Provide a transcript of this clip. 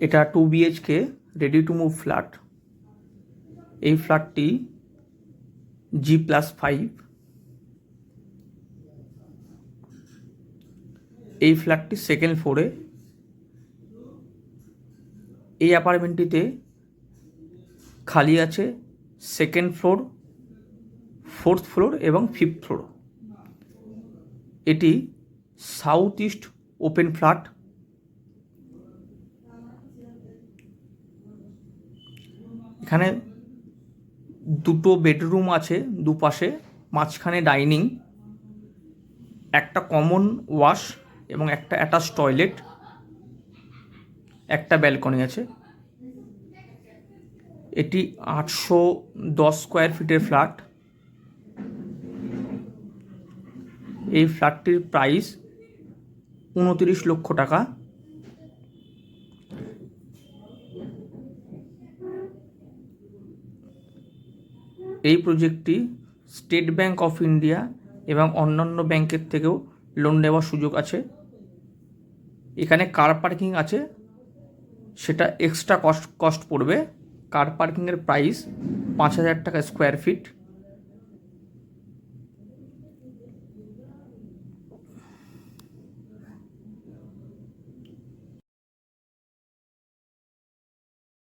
এটা 2 BHK ready to move flat. এই ফ্ল্যাটটি G+5। এই ফ্ল্যাটটি সেকেন্ড ফ্লোরে। এই অ্যাপার্টমেন্টটিতে খালি আছে সেকেন্ড ফ্লোর, ফোর্থ ফ্লোর এবং ফিফথ ফ্লোর। এটি সাউথ ইস্ট ওপেন ফ্ল্যাট। এখানে দুটো বেডরুম আছে দুপাশে, মাঝখানে ডাইনিং, একটা কমন ওয়াশ এবং একটা অ্যাটাচ টয়লেট, একটা ব্যালকনি আছে। এটি 810 স্কোয়ার ফিটের ফ্ল্যাট। এই ফ্ল্যাটটির প্রাইস 29 লক্ষ টাকা। এই প্রজেক্টটি স্টেট ব্যাঙ্ক অফ ইন্ডিয়া এবং অন্যান্য ব্যাংকের থেকেও লোন নেওয়ার সুযোগ আছে। এখানে কার পার্কিং আছে, সেটা এক্সট্রা কস্ট পড়বে। কার পার্কিংয়ের প্রাইস 5,000 টাকা স্কোয়ার ফিট।